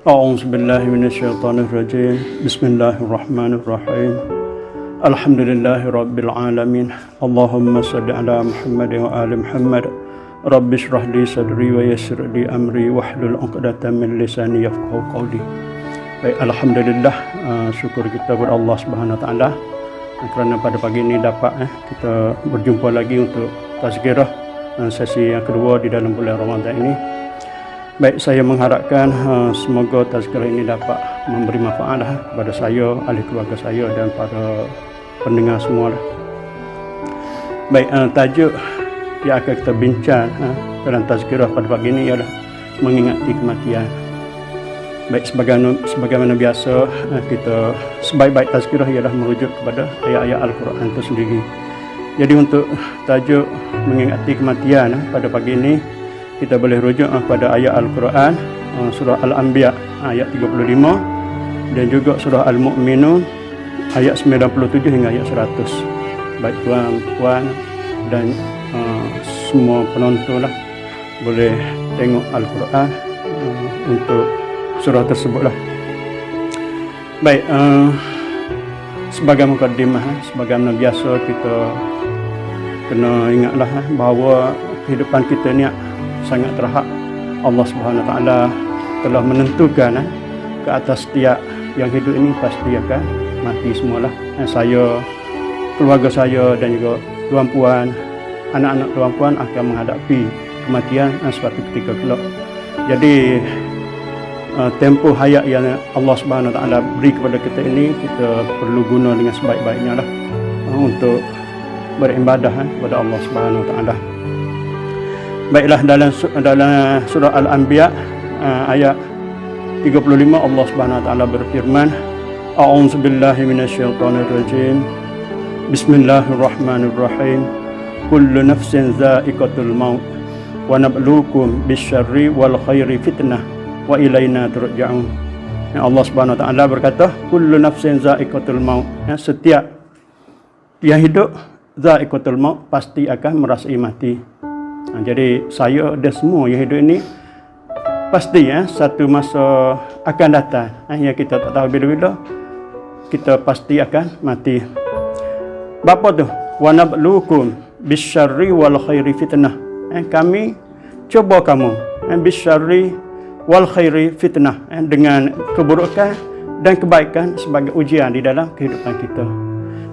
أعوذ بالله من الشيطان الرجيم بسم الله الرحمن الرحيم الحمد لله رب العالمين اللهم صل على محمد وآل محمد رب اشرح لي صدري ويسر لي أمري واحلل عقدة من لساني يفقهوا قولي. Baik, alhamdulillah, syukur kita kepada Allah Subhanahu Wa Taala kerana pada pagi ini dapat kita berjumpa lagi untuk tazkirah sesi yang kedua di dalam bulan Ramadan ini. Baik, saya mengharapkan semoga tazkirah ini dapat memberi manfaat kepada saya, ahli keluarga saya dan para pendengar semua. Baik, tajuk yang akan kita bincang dalam tazkirah pada pagi ini ialah mengingati kematian. Baik, sebagaimana biasa, kita sebaik-baik tazkirah ialah merujuk kepada ayat-ayat Al-Quran itu sendiri. Jadi untuk tajuk mengingati kematian pada pagi ini, kita boleh rujuk pada ayat Al-Quran surah Al-Anbiya ayat 35 dan juga surah Al-Mu'minun ayat 97 hingga ayat 100. Baik tuan-puan dan semua penonton boleh tengok Al-Quran untuk surah tersebut . Baik, sebagai mukadimah, sebagaimana biasa kita kena ingatlah bahawa kehidupan kita ni sangat terhad. Allah Subhanahu Wa Taala telah menentukan ke atas setiap yang hidup ini pasti akan mati semualah. Saya, keluarga saya dan juga tuan-puan, anak-anak tuan-puan akan menghadapi kematian suatu ketika kelak. Jadi tempoh hayat yang Allah Subhanahu Wa Taala beri kepada kita ini, kita perlu guna dengan sebaik-baiknya untuk beribadah kepada Allah Subhanahu Wa Taala. Baiklah, dalam surah Al-Anbiya ayat 35 Allah Subhanahu Wa Taala berfirman, A'udzu billahi minasyaitonir rajim. Bismillahirrahmanirrahim. Kullu nafsin dha'iqatul maut wa nabluukum bisyarri wal khairi fitnah wa ilaina turja'un. Allah Subhanahu Wa Taala berkata, kullu nafsin dha'iqatul maut. Setiap yang hidup dha'iqatul maut pasti akan merasai mati. Jadi saya dan semua yang hidup ini pasti satu masa akan datang yang kita tak tahu bila-bila kita pasti akan mati. Bapa tu, wa nabluukum bisyarri wal khairi fitnah. Kami cuba kamu bisyarri wal khairi fitnah, dengan keburukan dan kebaikan sebagai ujian di dalam kehidupan kita.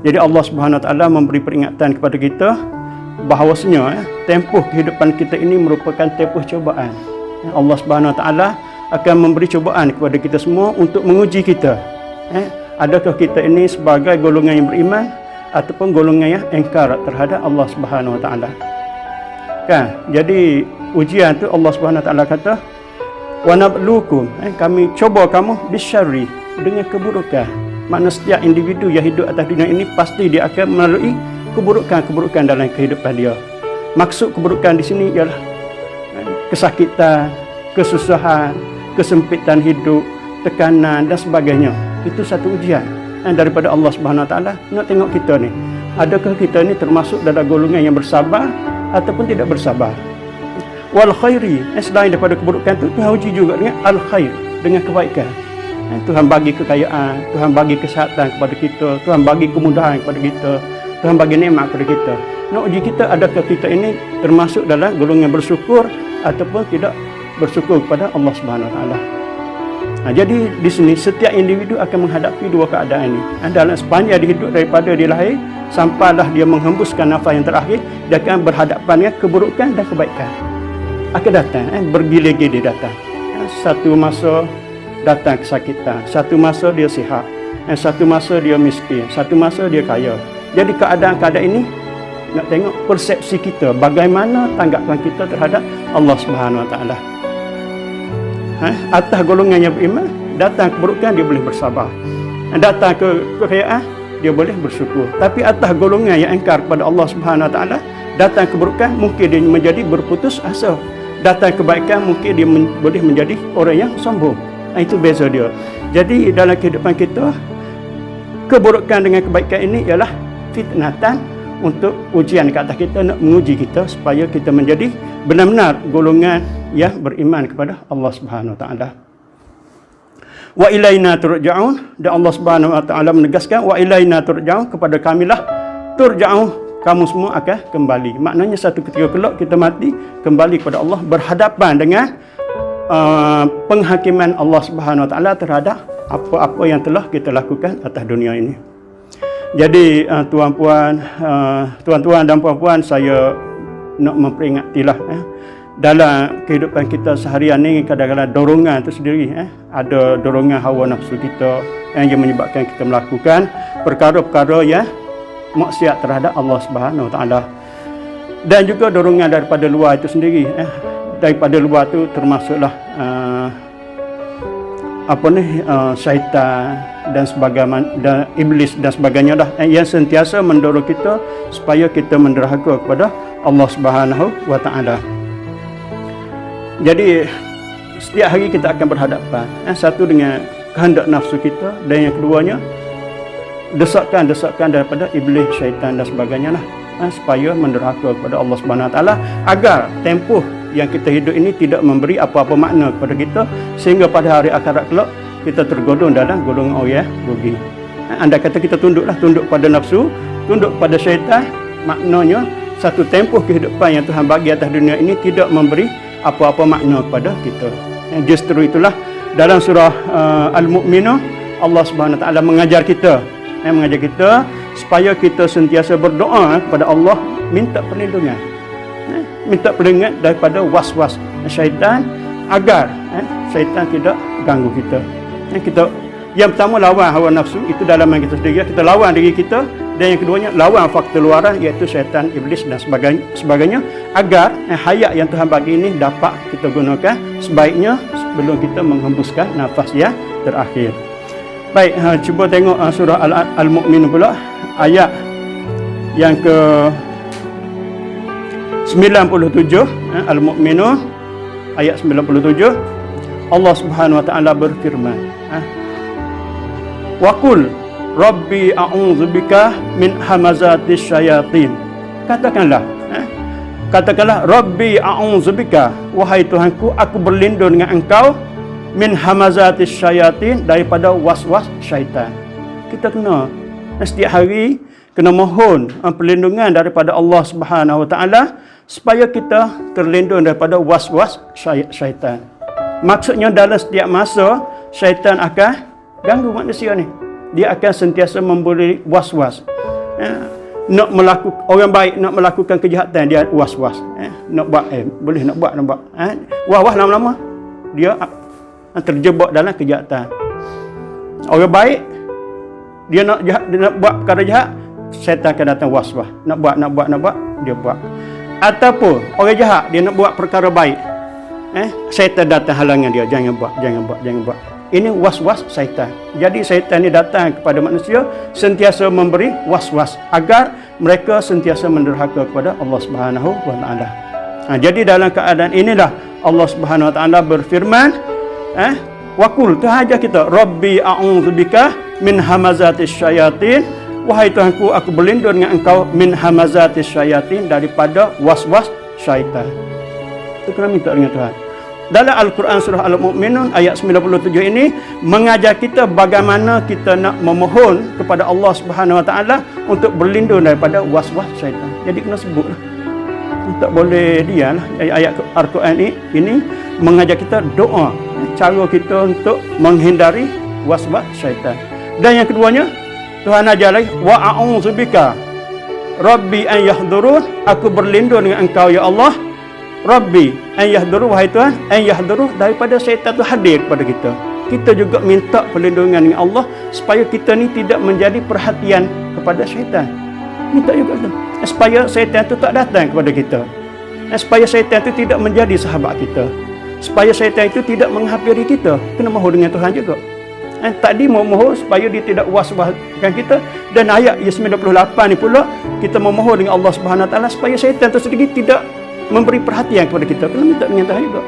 Jadi Allah Subhanahu Wa Taala memberi peringatan kepada kita bahawasanya tempoh kehidupan kita ini merupakan tempoh cubaan. Allah Subhanahu Wa Taala akan memberi cubaan kepada kita semua untuk menguji kita. Adakah kita ini sebagai golongan yang beriman ataupun golongan yang engkar terhadap Allah Subhanahu Wa Taala. Kan? Jadi ujian tu Allah Subhanahu Wa Taala kata, wa nabluukum, kami cuba kamu bisyarri, dengan keburukan. Makna setiap individu yang hidup atas dunia ini pasti dia akan melalui keburukan dalam kehidupan dia. Maksud keburukan di sini ialah kesakitan, kesusahan, kesempitan hidup, tekanan dan sebagainya. Itu satu ujian daripada Allah Subhanahu Wa Taala nak tengok kita ni. Adakah kita ni termasuk dalam golongan yang bersabar ataupun tidak bersabar? Wal khairi, selain daripada keburukan itu, Tuhan uji juga dengan al khair, dengan kebaikan. Tuhan bagi kekayaan, Tuhan bagi kesihatan kepada kita, Tuhan bagi kemudahan kepada kita, Tuhan bagi nikmat kepada kita. Nak uji kita, adakah kita ini termasuk dalam golongan bersyukur ataupun tidak bersyukur kepada Allah Subhanahu Wa Taala. Jadi di sini setiap individu akan menghadapi dua keadaan ini. Dalam sepanjang dia hidup daripada dia lahir sampailah dia menghembuskan nafas yang terakhir, dia akan berhadapan dengan keburukan dan kebaikan. Akan datang, bergilir-gilir datang. Satu masa datang kesakitan, satu masa dia sihat, satu masa dia miskin, satu masa dia kaya. Jadi keadaan-keadaan ini nak tengok persepsi kita, bagaimana tanggapan kita terhadap Allah Subhanahu Wa Taala. Atas golongan yang beriman, datang keburukan dia boleh bersabar, datang kekayaan dia boleh bersyukur. Tapi atas golongan yang engkar kepada Allah Subhanahu Wa Taala, datang keburukan mungkin dia menjadi berputus asa, datang kebaikan mungkin dia boleh menjadi orang yang sombong. Itu beza dia. Jadi dalam kehidupan kita, keburukan dengan kebaikan ini ialah fitnatan, untuk ujian ke atas kita, nak menguji kita supaya kita menjadi benar-benar golongan yang beriman kepada Allah Subhanahu Wa Taala. Wa ilaina turja'un, dan Allah Subhanahu wa taala menegaskan wa ilaina turja'un, kepada kamilah turja'un, kamu semua akan kembali. Maknanya satu ketika kelak kita mati, kembali kepada Allah, berhadapan dengan penghakiman Allah Subhanahu wa taala terhadap apa-apa yang telah kita lakukan atas dunia ini. Jadi tuan-tuan dan puan-puan, saya nak memperingatlah dalam kehidupan kita seharian ni kadang-kadang dorongan itu sendiri ada dorongan hawa nafsu kita yang menyebabkan kita melakukan perkara-perkara yang maksiat terhadap Allah Subhanahu wa taala. Dan juga dorongan daripada luar itu sendiri daripada luar tu termasuklah syaitan dan sebagainya, dan iblis dan sebagainya dah yang sentiasa mendorong kita supaya kita menderhaka kepada Allah Subhanahu wa taala. Jadi setiap hari kita akan berhadapan satu dengan kehendak nafsu kita, dan yang keduanya desakan daripada iblis, syaitan dan sebagainya lah, supaya menderhaka kepada Allah Subhanahu wa taala, agar tempoh yang kita hidup ini tidak memberi apa-apa makna kepada kita, sehingga pada hari akhirat kelak kita tergodong dalam golongan orang rugi. Anda kata kita tunduk pada nafsu, tunduk pada syaitan, maknanya satu tempoh kehidupan yang Tuhan bagi atas dunia ini tidak memberi apa-apa makna kepada kita. Justru itulah dalam surah Al-Mu'minun, Allah Subhanahu wa taala mengajar kita supaya kita sentiasa berdoa kepada Allah, minta perlindungan daripada was-was syaitan, agar syaitan tidak ganggu kita. Yang pertama, lawan hawa nafsu, itu dalaman kita sendiri, kita lawan diri kita. Dan yang keduanya, lawan faktor luaran, iaitu syaitan, iblis dan sebagainya, agar hayat yang Tuhan bagi ini dapat kita gunakan sebaiknya sebelum kita menghembuskan nafas yang terakhir. Baik, cuba tengok surah Al-Mu'min pula, ayat yang ke 97. Al-Mu'minun ayat 97. Allah Subhanahu wa taala berfirman, wa qul rabbi a'udzubika min hamazatis syayatin. Katakanlah rabbi a'udzubika, wahai Tuhanku, aku berlindung dengan engkau, min hamazatis syayatin, daripada was-was syaitan. Kita kena setiap hari kena mohon perlindungan daripada Allah Subhanahu wa taala supaya kita terlindung daripada was-was syaitan. Maksudnya dalam setiap masa syaitan akan ganggu manusia ni. Dia akan sentiasa memberi was-was. Orang baik nak melakukan kejahatan, dia was-was. Nak buat nak buat. Wah lama-lama dia terjebak dalam kejahatan. Orang baik dia nak buat perkara jahat, syaitan akan datang was-was. Nak buat, dia buat. Ataupun orang jahat dia nak buat perkara baik, syaitan datang halangan dia, jangan buat. Ini was-was syaitan. Jadi syaitan ni datang kepada manusia sentiasa memberi was-was agar mereka sentiasa menderhaka kepada Allah Subhanahu wa taala. Jadi dalam keadaan inilah Allah Subhanahu wa taala berfirman, wa qul, Tuhan ajar kita, rabbi a'udzubika min hamazatis syayatin, wahai Tuhanku, aku berlindung dengan engkau, min hamazatis syayatin, daripada was-was syaitan. Itu kena minta dengan Tuhan. Dalam Al-Quran surah Al-Mu'minun ayat 97 ini mengajar kita bagaimana kita nak memohon kepada Allah Subhanahu wa taala untuk berlindung daripada was-was syaitan. Jadi kena sebutlah. Tak boleh diamlah. Ayat Al-Quran ini mengajar kita doa, cara kita untuk menghindari was-was syaitan. Dan yang keduanya, Tuhan ajar lagi, wa a'udzubika rabbi an yahdurun, aku berlindung dengan engkau ya Allah, Rabbi an yahduru, wahai Tuhan, an yahduru, daripada syaitan itu hadir kepada kita. Kita juga minta perlindungan dengan Allah supaya kita ni tidak menjadi perhatian kepada syaitan. Minta juga tu, supaya syaitan itu tak datang kepada kita, supaya syaitan itu tidak menjadi sahabat kita, supaya syaitan itu tidak menghampiri kita. Kena mohon dengan Tuhan juga. Tadi mohon supaya dia tidak was-waskan kita. Dan ayat 98 ni pula kita memohon dengan Allah Subhanahu wa taala supaya syaitan itu sendiri tidak memberi perhatian kepada kita. Kena minta dengan Tuhan juga.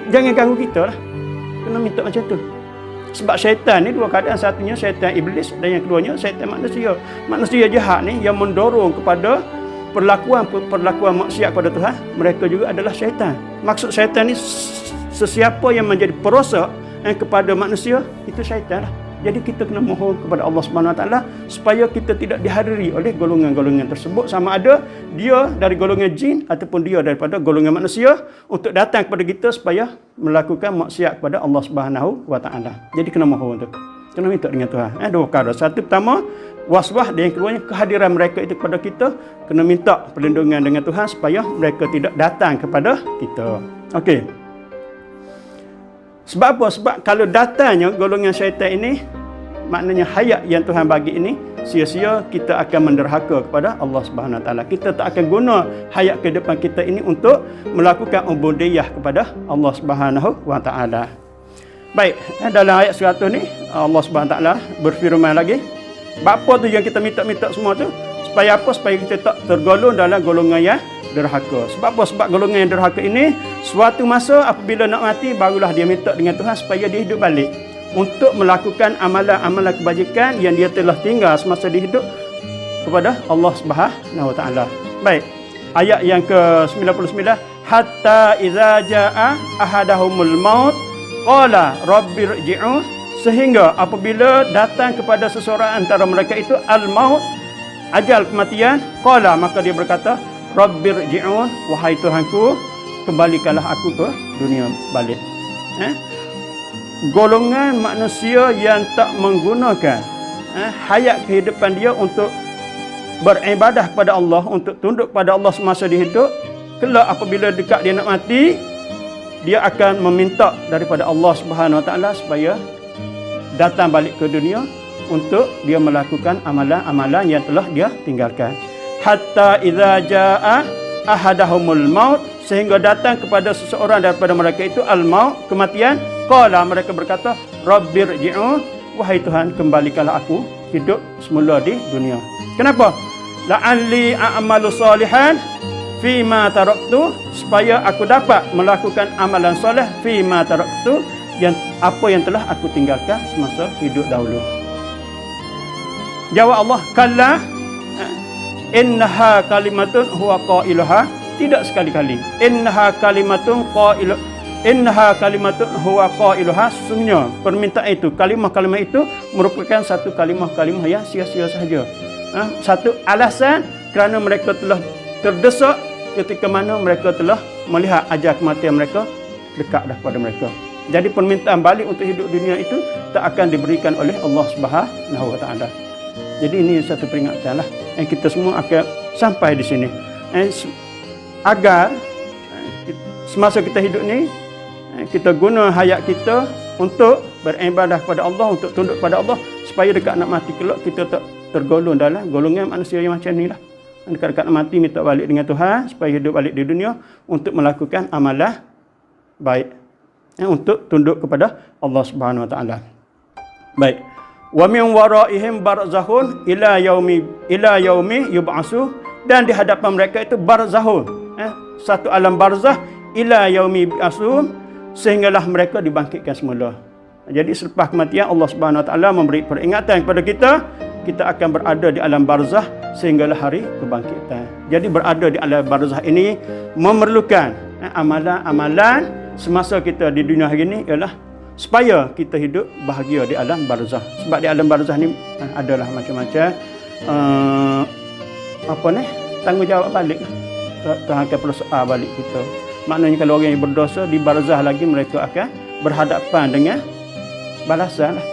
Jangan ganggu kita lah. Kena minta macam tu. Sebab syaitan ni dua keadaan. Satunya syaitan iblis, dan yang keduanya syaitan manusia. Manusia jahat ni yang mendorong kepada perlakuan maksiat kepada Tuhan, mereka juga adalah syaitan. Maksud syaitan ni, sesiapa yang menjadi perosak kepada manusia, itu syaitan lah. Jadi kita kena mohon kepada Allah Subhanahu Wa Taala supaya kita tidak dihadiri oleh golongan-golongan tersebut, sama ada dia dari golongan jin ataupun dia daripada golongan manusia, untuk datang kepada kita supaya melakukan maksiat kepada Allah Subhanahu Wa Taala. Jadi kena mohon tu. Kena minta dengan Tuhan. Dua perkara. Satu pertama, waswah, dan yang keduanya kehadiran mereka itu kepada kita, kena minta perlindungan dengan Tuhan supaya mereka tidak datang kepada kita. Okey. Sebab apa? Sebab kalau datangnya golongan syaitan ini, maknanya hayat yang Tuhan bagi ini sia-sia, kita akan menderhaka kepada Allah Subhanahu Wa Taala. Kita tak akan guna hayat kehidupan kita ini untuk melakukan ubudiyah kepada Allah Subhanahu Wa Taala. Baik, dalam ayat 100 ni Allah Subhanahu Wa Taala berfirman lagi. Apa tu yang kita minta-minta semua tu? Supaya apa? Supaya kita tak tergolong dalam golongan yang derhaka. Sebab apa? Sebab golongan yang derhaka ini suatu masa apabila nak mati, barulah dia minta dengan Tuhan supaya dia hidup balik untuk melakukan amalan-amalan kebajikan yang dia telah tinggal semasa dia hidup kepada Allah Subhanahu Wa Taala. Baik. Ayat yang ke-99, hatta idza jaa ahadahumul maut qala rabbirji'un, sehingga apabila datang kepada seseorang antara mereka itu al-maut, ajal kematian, qala, maka dia berkata, rabbirji'un, wahai Tuhanku, kembalikanlah aku ke dunia balik. Golongan manusia yang tak menggunakan hayat kehidupan dia untuk beribadah kepada Allah, untuk tunduk pada Allah semasa dia hidup, kelak apabila dekat dia nak mati, dia akan meminta daripada Allah Subhanahu Wa Taala supaya datang balik ke dunia untuk dia melakukan amalan-amalan yang telah dia tinggalkan. Hatta idza jaa ahadahumul maut, sehingga datang kepada seseorang daripada mereka itu al-maut, kematian, qala, mereka berkata, rabbirji'un, wahai Tuhan, kembalikanlah aku hidup semula di dunia. Kenapa? La'alli a'malu salihan fima taraktu, supaya aku dapat melakukan amalan soleh fima taraktu, yang apa yang telah aku tinggalkan semasa hidup dahulu. Jawab Allah, kalla innaha kalimatun huwa qailuha, tidak sekali-kali. Innaha kalimatun huwa qailuha, sesungguhnya permintaan itu, kalimah-kalimah itu merupakan satu kalimah-kalimah yang sia-sia sahaja. Satu alasan kerana mereka telah terdesak ketika mana mereka telah melihat ajal kematian mereka dekat dah pada mereka. Jadi permintaan balik untuk hidup dunia itu tak akan diberikan oleh Allah Subhanahu Wa Taala. Jadi ini satu peringatan lah yang kita semua akan sampai di sini. Agar semasa kita hidup ni, kita guna hayat kita untuk beribadah kepada Allah, untuk tunduk pada Allah, supaya dekat nak mati kelak kita tak tergolong dalam golongan manusia yang macam ni lah. Dekat-dekat nak mati minta balik dengan Tuhan supaya hidup balik di dunia untuk melakukan amalan baik, untuk tunduk kepada Allah Subhanahu Wa Taala. Baik. Wa min waraihim barzakhun ila yaumi yub'asu, dan di hadapan mereka itu barzakhun, satu alam barzah, ila yaumi yub'asun, sehinggalah mereka dibangkitkan semula. Jadi selepas kematian Allah Subhanahu Wa Taala memberi peringatan kepada kita, kita akan berada di alam barzah sehinggalah hari kebangkitan. Jadi berada di alam barzah ini memerlukan amalan-amalan semasa kita di dunia hari ini, ialah supaya kita hidup bahagia di alam barzah. Sebab di alam barzah ni adalah macam-macam tanggungjawab balik. Tuhan akan persoal balik kita. Maknanya kalau orang yang berdosa di barzah lagi, mereka akan berhadapan dengan balasan lah.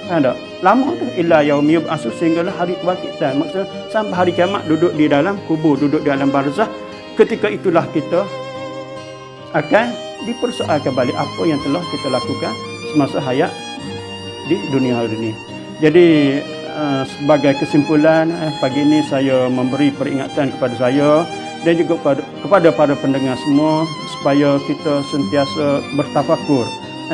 Ada lama tu, ila yaumi yub'asu, sehinggalah hari kebangkitan. Maksudnya sampai hari kiamat duduk di dalam kubur, duduk di alam barzah. Ketika itulah kita akan dipersoalkan balik apa yang telah kita lakukan semasa hayat di dunia hari ini. Jadi sebagai kesimpulan, pagi ini saya memberi peringatan kepada saya dan juga kepada para pendengar semua, supaya kita sentiasa bertafakur,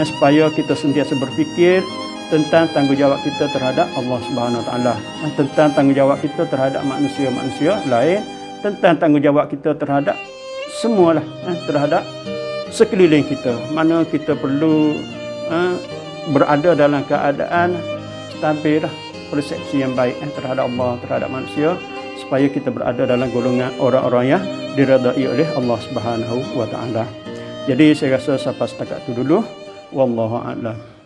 supaya kita sentiasa berfikir tentang tanggungjawab kita terhadap Allah Subhanahu Wa Taala, tentang tanggungjawab kita terhadap manusia-manusia lain, tentang tanggungjawab kita terhadap semualah, terhadap sekeliling kita. Mana kita perlu berada dalam keadaan stabil, persepsi yang baik terhadap Allah, terhadap manusia, supaya kita berada dalam golongan orang-orang yang diredai oleh Allah Subhanahu Wa Taala. Jadi saya rasa sampai setakat itu dulu. Wallahu a'lam.